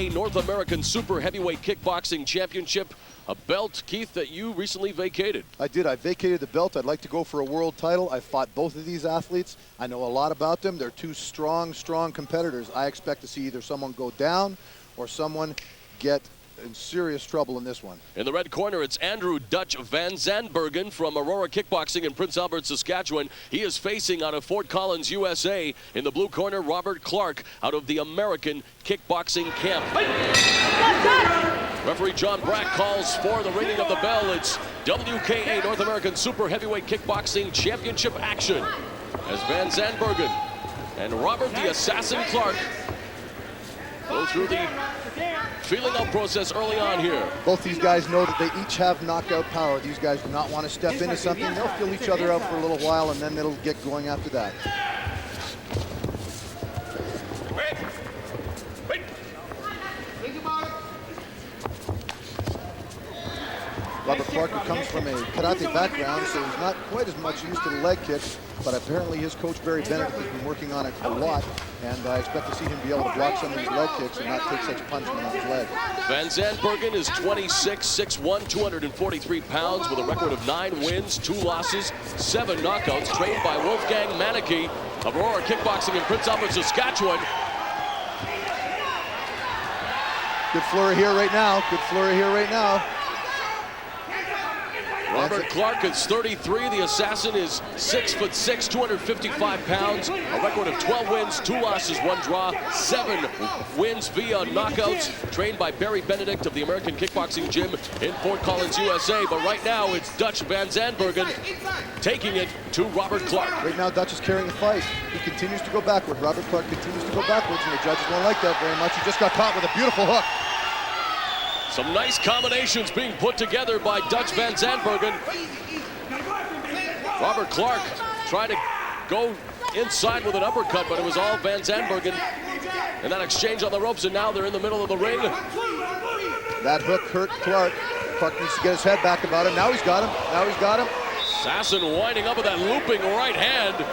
WKA North American Super Heavyweight Kickboxing Championship, a belt, Keith, that you recently vacated. I did. I vacated the belt. I'd like to go for a world title. I fought both of these athletes. I know a lot about them. They're two strong competitors. I expect to see either someone go down or someone get in serious trouble in this one. In the red corner, it's Andrew Dutch Vanzanbergen from Aurora Kickboxing in Prince Albert, Saskatchewan. He is facing out of Fort Collins, USA. In the blue corner, Robert Clark out of the American Kickboxing Camp. Referee John Brack calls for the ringing of the bell. It's WKA North American Super Heavyweight Kickboxing Championship action as Vanzanbergen and Robert the Assassin Clark go through the feeling out process early on here. Both these guys know that they each have knockout power. These guys do not want to step into something. They'll feel each other out for a little while, and then it'll get going after that. Robert Clark, who comes from a karate background, so he's not quite as much used to the leg kicks, but apparently his coach, Barry Bennett, has been working on it a lot, and I expect to see him be able to block some of these leg kicks and not take such punishment on his leg. Vanzanbergen is 26, 6'1", 243 pounds with a record of 9 wins, 2 losses, 7 knockouts, trained by Wolfgang Maneke of Aurora Kickboxing in Prince Albert, Saskatchewan. Good flurry here right now. Good flurry here right now. Robert Clark is 33. The Assassin is 6'6", 255 pounds. A record of 12 wins, 2 losses, 1 draw, 7 wins via knockouts. Trained by Barry Benedict of the American Kickboxing Gym in Fort Collins, USA. But right now, it's Dutch Vanzanbergen taking it to Robert Clark. Right now, Dutch is carrying the fight. He continues to go backward. Robert Clark continues to go backwards, and the judges won't like that very much. He just got caught with a beautiful hook. Some nice combinations being put together by Dutch Vanzanbergen. Robert Clark tried to go inside with an uppercut, but it was all Vanzanbergen. And that exchange on the ropes, and now they're in the middle of the ring. That hook hurt Clark. Clark needs to get his head back about it. Now he's got him. Now he's got him. Assassin winding up with that looping right hand.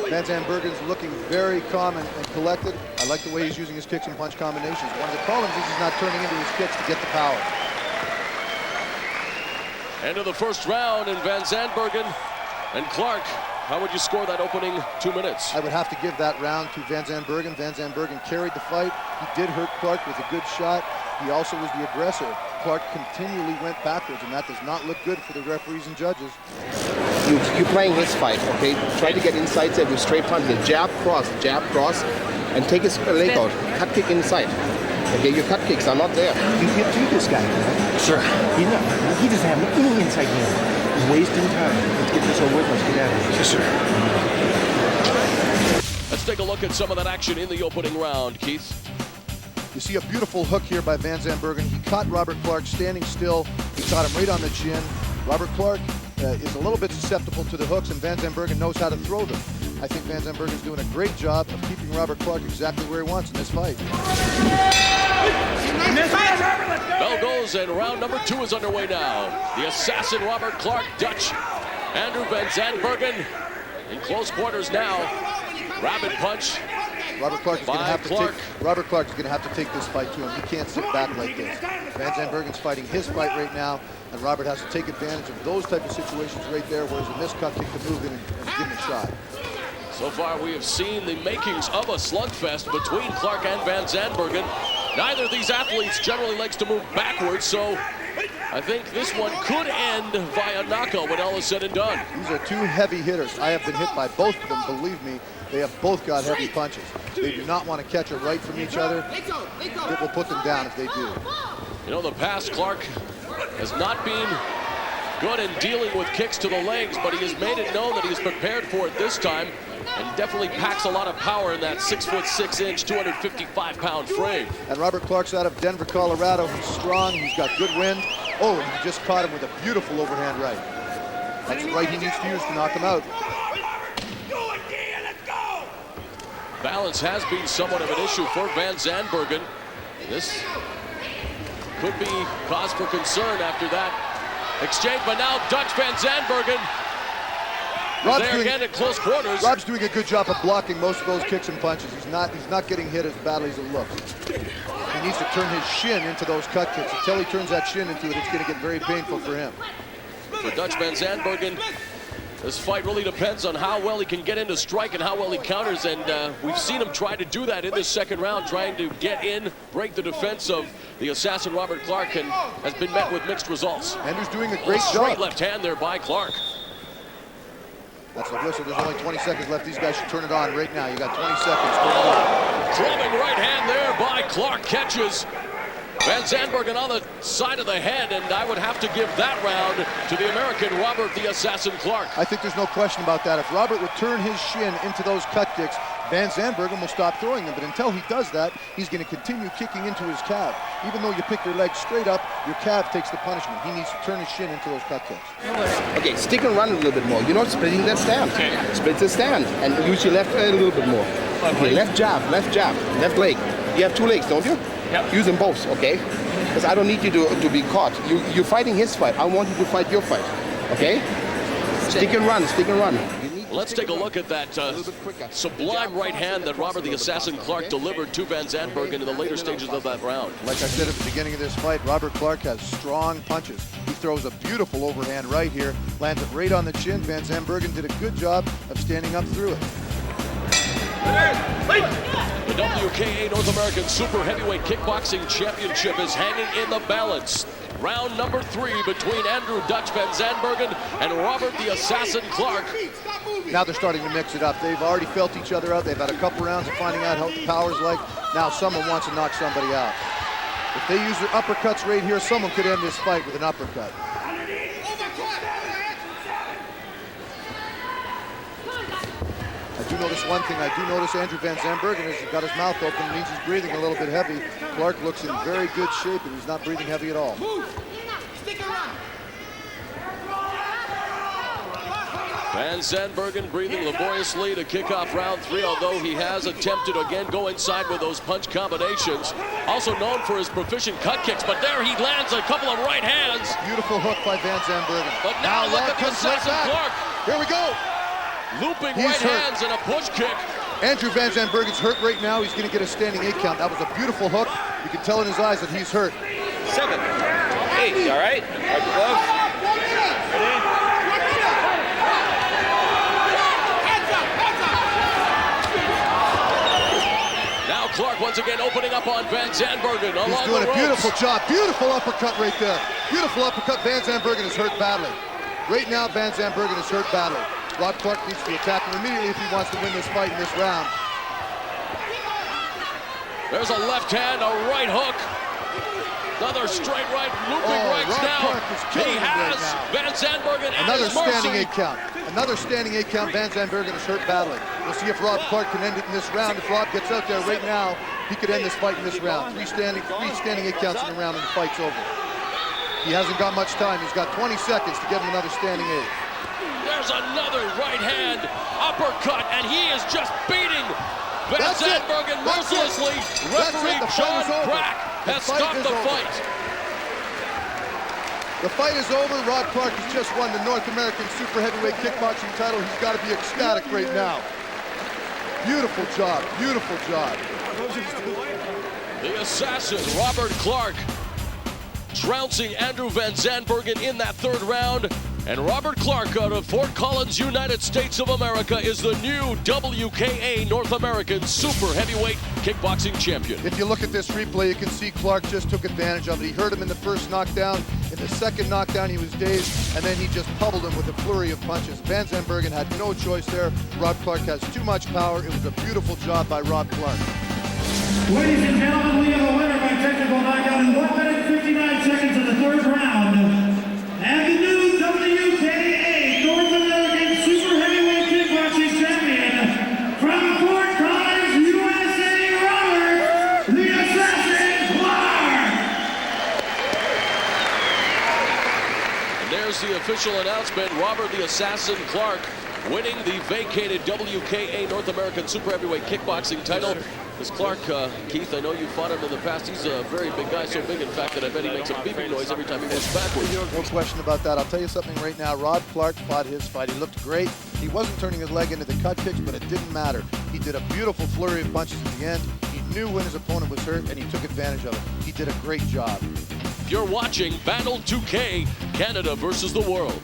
Vanzanbergen's looking very calm and collected. I like the way he's using his kicks and punch combinations. One of the problems is he's not turning into his kicks to get the power. End of the first round, and Vanzanbergen and Clark, how would you score that opening 2 minutes? I would have to give that round to Vanzanbergen. Vanzanbergen carried the fight. He did hurt Clark with a good shot. He also was the aggressor. Clark continually went backwards, and that does not look good for the referees and judges. You're playing his fight, okay? Try to get inside there with straight punch, the jab, cross, and take his leg out. Cut kick inside. Okay, your cut kicks are not there. You get to this guy, right? Sure. He doesn't have any inside game. He's wasting time. Let's get this over with. Let's get out of here. Yes, sir. Let's take a look at some of that action in the opening round, Keith. You see a beautiful hook here by Vanzanbergen. He caught Robert Clark standing still. He caught him right on the chin. Robert Clark is a little bit susceptible to the hooks, and Vanzanbergen knows how to throw them. I think Vanzanbergen's doing a great job of keeping Robert Clark exactly where he wants in this fight. Bell goes, and round number 2 is underway now. The Assassin Robert Clark, Dutch Andrew Vanzanbergen in close quarters now. Rapid punch. Robert Clark is going to have to take this fight to him. He can't sit back like this. Vanzanbergen's fighting his fight right now, and Robert has to take advantage of those type of situations right there where there's a miscut kick to move in and give him a shot. So far, we have seen the makings of a slugfest between Clark and Vanzanbergen. Neither of these athletes generally likes to move backwards, so I think this one could end via knockout when all is said and done. These are two heavy hitters. I have been hit by both of them, believe me. They have both got heavy punches. They do not want to catch a right from each other. It will put them down if they do. You know, in the past, Clark has not been good in dealing with kicks to the legs, but he has made it known that he is prepared for it this time, and definitely packs a lot of power in that 6'6", 255-pound frame. And Robert Clark's out of Denver, Colorado. He's strong. He's got good wind. Oh, and he just caught him with a beautiful overhand right. That's the right he needs to use to knock him out. Balance has been somewhat of an issue for Vanzanbergen. This could be cause for concern after that exchange, but now Dutch Vanzanbergen There again at close quarters. Rob's doing a good job of blocking most of those kicks and punches. He's not getting hit as badly as it looks. He needs to turn his shin into those cut kicks. Until he turns that shin into it, it's going to get very painful for him. For Dutch Vanzanbergen, this fight really depends on how well he can get into strike and how well he counters, and we've seen him try to do that in this second round, trying to get in, break the defense of the assassin Robert Clark, and has been met with mixed results. Andrew's doing a great Straight job. left hand there by Clark. That's the whistle. There's only 20 seconds left. These guys should turn it on right now. You got 20 seconds. Turn it on. Drumming right hand there by Clark, catches Vanzanbergen on the side of the head, and I would have to give that round to the American Robert the Assassin Clark. I think there's no question about that. If Robert would turn his shin into those cut kicks, Vanzanbergen will stop throwing them. But until he does that, he's going to continue kicking into his calf. Even though you pick your leg straight up, your calf takes the punishment. He needs to turn his shin into those cut kicks. Okay, stick and run a little bit more. You're not splitting that stand. Split the stand and use your left leg a little bit more. Okay, left jab, left leg. You have two legs, don't you? Yep. Use them both, okay? Because I don't need you to be caught. You're fighting his fight. I want you to fight your fight, okay? Stick and run, stick and run. Let's take a look at that sublime right hand that Robert the Assassin Clark delivered to Vanzanbergen in the later stages of that round. Like I said at the beginning of this fight, Robert Clark has strong punches. He throws a beautiful overhand right here, lands it right on the chin. Vanzanbergen did a good job of standing up through it. The WKA North American Super Heavyweight Kickboxing Championship is hanging in the balance. Round number 3 between Andrew Dutch Vanzanbergen and Robert the Assassin Clark. Now they're starting to mix it up. They've already felt each other out. They've had a couple rounds of finding out how the power's like. Now someone wants to knock somebody out. If they use their uppercuts right here, someone could end this fight with an uppercut. I do notice one thing. I do notice Andrew Vanzanbergen has got his mouth open. It means he's breathing a little bit heavy. Clark looks in very good shape, and he's not breathing heavy at all. Vanzanbergen breathing laboriously to kick off round 3, although he has attempted again go inside with those punch combinations. Also known for his proficient cut kicks, but there he lands a couple of right hands. Beautiful hook by Vanzanbergen. But now look at the Assassin Clark. Here we go. Looping He's right hurt. hands and a push kick. Andrew Vanzanbergen's hurt right now. He's going to get a standing 8 count. That was a beautiful hook. You can tell in his eyes that he's hurt. 7, 8, all right? Now Clark once again opening up on Vanzanbergen along He's doing the a ropes. beautiful job. Beautiful uppercut right there. Beautiful uppercut. Vanzanbergen is hurt badly. Right now, Vanzanbergen is hurt badly. Rob Clark needs to attack him immediately if he wants to win this fight in this round. There's a left hand, a right hook. Another straight right, looping rights Rob now. Clark is killing He him right has now. Vanzanbergen at Another his mercy. standing 8 count. Another standing 8 count. Vanzanbergen is hurt badly. We'll see if Rob Clark can end it in this round. If Rob gets out there right now, he could end this fight in this round. Three standing 8 counts in the round and the fight's over. He hasn't got much time. He's got 20 seconds to get him another standing 8. There's another right hand uppercut, and he is just beating Vanzanbergen mercilessly. Referee John Crack has stopped the fight. The fight is over. Rob Clark has just won the North American Super Heavyweight Kickboxing title. He's got to be ecstatic right now. Beautiful job. Beautiful job. The assassin, Robert Clark, trouncing Andrew Vanzanbergen in that 3rd round. And Robert Clark out of Fort Collins, United States of America, is the new WKA North American Super Heavyweight Kickboxing Champion. If you look at this replay, you can see Clark just took advantage of it. He hurt him in the first knockdown. In the second knockdown, he was dazed, and then he just pummeled him with a flurry of punches. Vanzanbergen had no choice there. Rob Clark has too much power. It was a beautiful job by Rob Clark. Ladies and gentlemen, we have a winner by technical knockout in 1 minute 59 seconds of the 3rd round. And the new WKA North American Super Heavyweight Kickboxing Champion from Fort Collins, USA, Robert the Assassin Clark. And there's the official announcement. Robert the Assassin Clark winning the vacated WKA North American Super Heavyweight Kickboxing title. This Clark, Keith, I know you fought him in the past. He's a very big guy, so big in fact that I bet he makes a beeping noise every time he moves backwards. No question about that. I'll tell you something right now. Rob Clark fought his fight. He looked great. He wasn't turning his leg into the cut kicks, but it didn't matter. He did a beautiful flurry of punches at the end. He knew when his opponent was hurt, and he took advantage of it. He did a great job. You're watching Battle 2K, Canada versus the world.